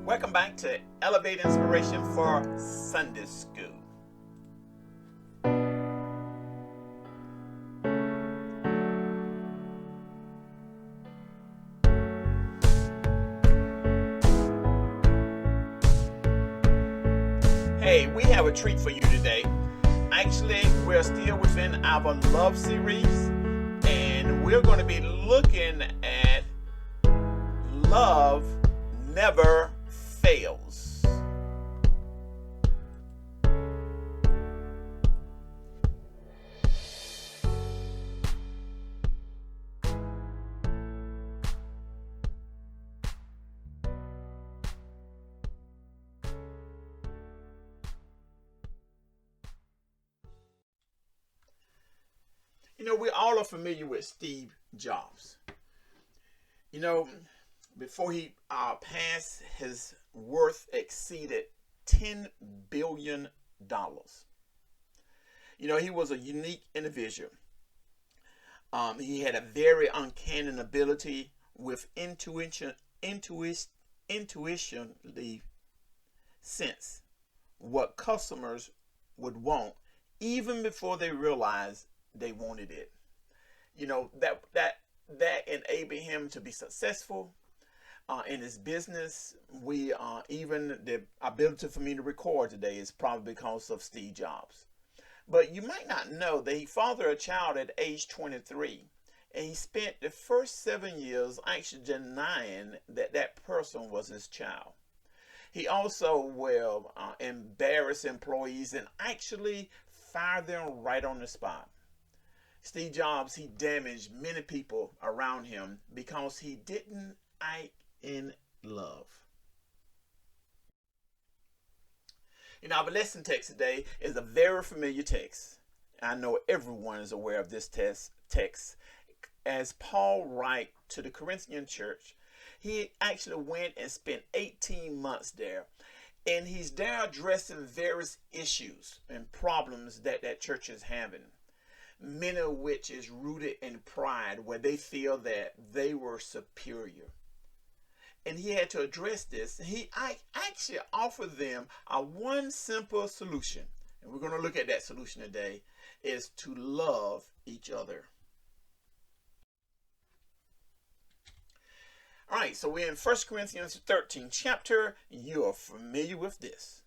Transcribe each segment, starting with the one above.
Welcome back to Elevate Inspiration for Sunday School. Hey, we have a treat for you today. Actually, we're still within our love series, and we're going to be looking at love never fails. We all are familiar with Steve Jobs. You know, before he passed, his worth exceeded $10 billion. He was a unique individual. He had a very uncanny ability with intuitionally sense what customers would want even before they realized they wanted it. That enabled him to be successful in his business. We even the ability for me to record today is probably because of Steve Jobs. But you might not know that he fathered a child at age 23, and he spent the first 7 years actually denying that that person was his child. He also will embarrass employees and actually fire them right on the spot. Steve Jobs, he damaged many people around him because he didn't act in love. Our lesson text today is a very familiar text. I know everyone is aware of this text. As Paul writes to the Corinthian church, he actually went and spent 18 months there. And he's there addressing various issues and problems that church is having. Many of which is rooted in pride, where they feel that they were superior. And he had to address this. He actually offered them one simple solution. And we're going to look at that solution today, is to love each other. All right, so we're in 1 Corinthians 13 chapter. You are familiar with this.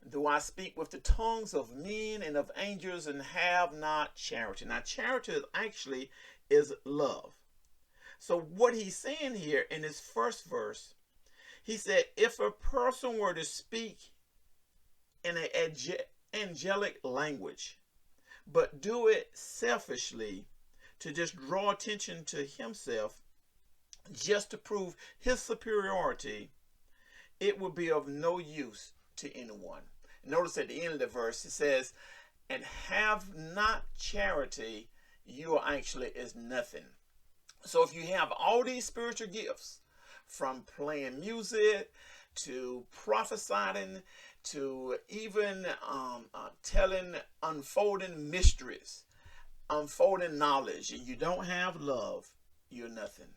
Do I speak with the tongues of men and of angels and have not charity? Now, charity actually is love. So what he's saying here in his first verse, he said, if a person were to speak in an angelic language, but do it selfishly to just draw attention to himself, just to prove his superiority, it would be of no use to anyone. Notice at the end of the verse, it says, and have not charity, you actually is nothing. So if you have all these spiritual gifts, from playing music to prophesying to even telling, unfolding mysteries, unfolding knowledge, and you don't have love, you're nothing.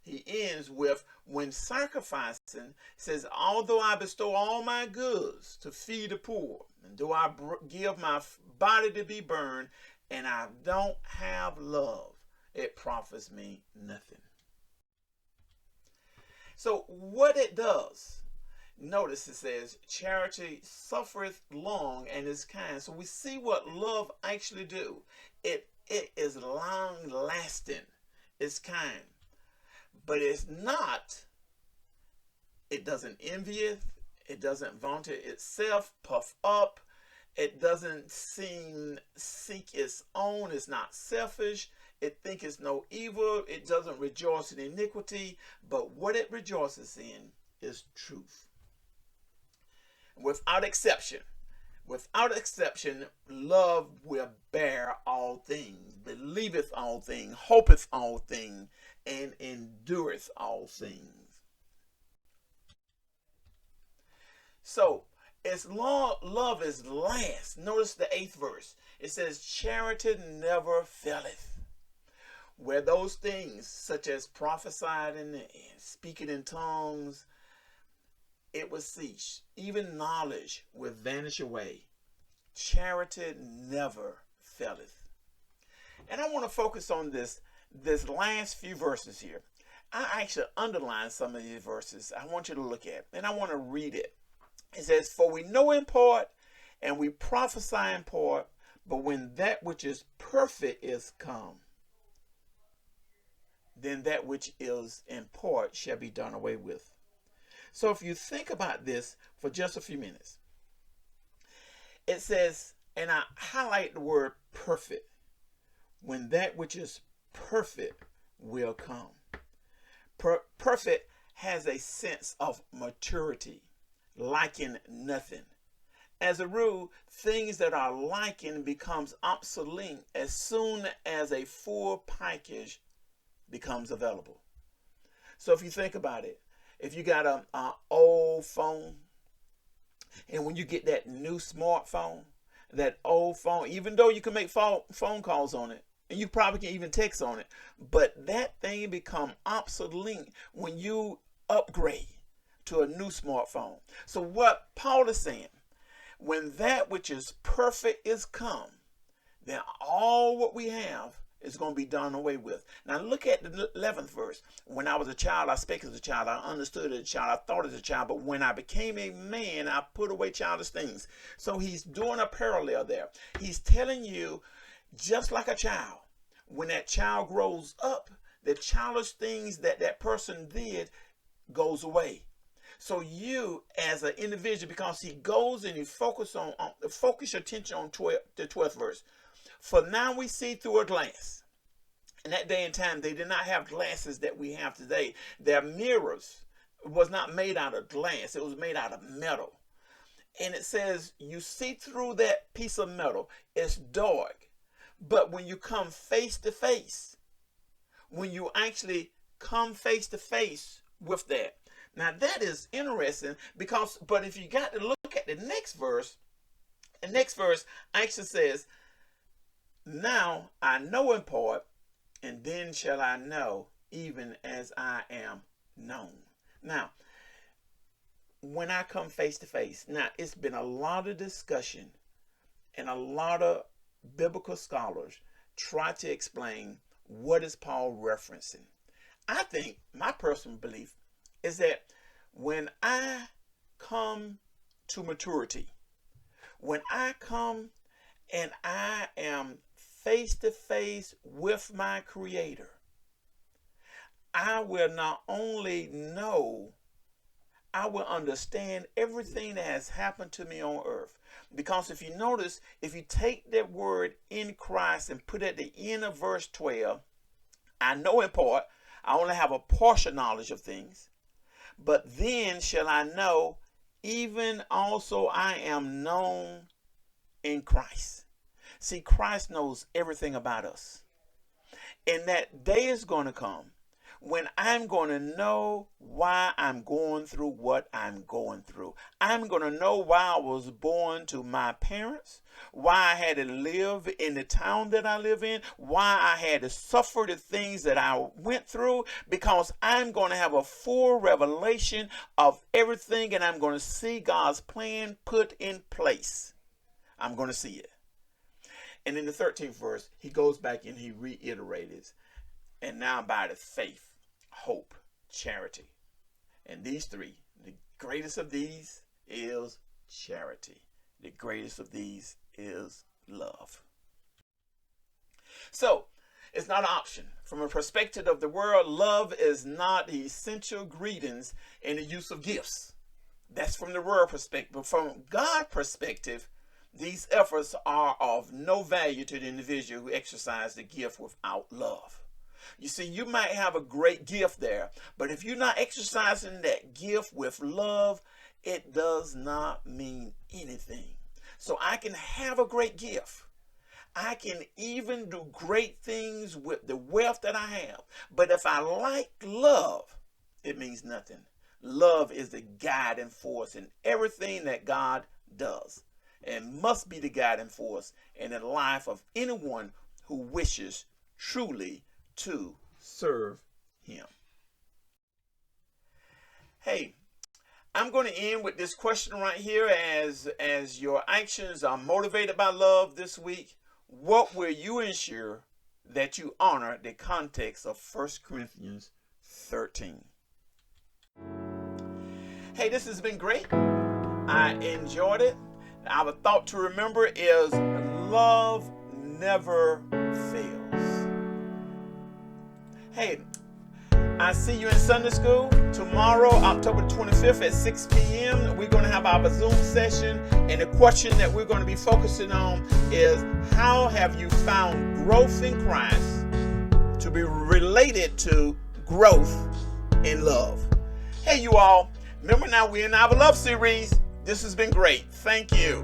He ends with, when sacrificing, says, although I bestow all my goods to feed the poor, and do I give my body to be burned, and I don't have love, it profits me nothing. So what it does, notice it says, charity suffereth long and is kind. So we see what love actually do. It is long lasting. It's kind. But it's not, it doesn't envieth, it doesn't vaunt itself, puff up, it doesn't seek its own, it's not selfish, it thinketh no evil, it doesn't rejoice in iniquity, but what it rejoices in is truth. Without exception, love will bear all things, believeth all things, hopeth all things, and endureth all things. So, as long love is last, notice the 8th verse. It says, charity never faileth. Where those things, such as prophesying and speaking in tongues, it will cease. Even knowledge will vanish away. Charity never faileth. And I want to focus on this last few verses here. I actually underlined some of these verses. I want you to look at, and I want to read it. It says, "For we know in part, and we prophesy in part, but when that which is perfect is come, then that which is in part shall be done away with." So if you think about this for just a few minutes, it says, and I highlight the word perfect, when that which is perfect will come. Perfect has a sense of maturity, liking nothing. As a rule, things that are likened becomes obsolete as soon as a full package becomes available. So if you think about it, if you got an old phone, and when you get that new smartphone, that old phone, even though you can make phone calls on it, and you probably can even text on it, but that thing become obsolete when you upgrade to a new smartphone. So what Paul is saying, when that which is perfect is come, then all what we have is going to be done away with. Now look at the 11th verse. "When I was a child, I spake as a child. I understood as a child. I thought as a child. But when I became a man, I put away childish things." So he's doing a parallel there. He's telling you, just like a child, when that child grows up, the childish things that person did goes away. So you as an individual, because he goes and he focus your attention on the 12th verse. "For now we see through a glass." In that day and time, they did not have glasses that we have today. Their mirrors was not made out of glass. It was made out of metal. And it says, you see through that piece of metal. It's dark. But when you come face to face, when you actually come face to face with that. Now that is interesting because, but if you got to look at the next verse actually says, "Now I know in part, and then shall I know, even as I am known." Now, when I come face to face, now it's been a lot of discussion and a lot of biblical scholars try to explain what is Paul referencing. I think my personal belief is that when I come to maturity, when I come and I am face to face with my Creator, I will not only know, I will understand everything that has happened to me on earth. Because if you notice, if you take that word "in Christ" and put it at the end of verse 12, I know in part, I only have a partial knowledge of things, but then shall I know, even also I am known in Christ. See, Christ knows everything about us. And that day is going to come when I'm going to know why I'm going through what I'm going through. I'm going to know why I was born to my parents, why I had to live in the town that I live in, why I had to suffer the things that I went through, because I'm going to have a full revelation of everything, and I'm going to see God's plan put in place. I'm going to see it. And in the 13th verse, he goes back and he reiterates, "And now by the faith, hope, charity." And these three, the greatest of these is charity. The greatest of these is love. So it's not an option. From a perspective of the world, love is not the essential greetings in the use of gifts. That's from the world perspective. But from God's perspective, these efforts are of no value to the individual who exercises the gift without love. You see, you might have a great gift there, but if you're not exercising that gift with love, it does not mean anything. So I can have a great gift. I can even do great things with the wealth that I have. But if I lack love, it means nothing. Love is the guiding force in everything that God does, and must be the guiding force in the life of anyone who wishes truly to serve him. Hey, I'm going to end with this question right here. As your actions are motivated by love this week, what will you ensure that you honor the context of 1 Corinthians 13? Hey, this has been great. I enjoyed it. Our thought to remember is love never fails. Hey, I see you in Sunday school tomorrow, October 25th at 6 p.m. We're going to have our Zoom session, and the question that we're going to be focusing on is, how have you found growth in Christ to be related to growth in love? Hey, you all, remember now we're in our love series. This has been great. Thank you.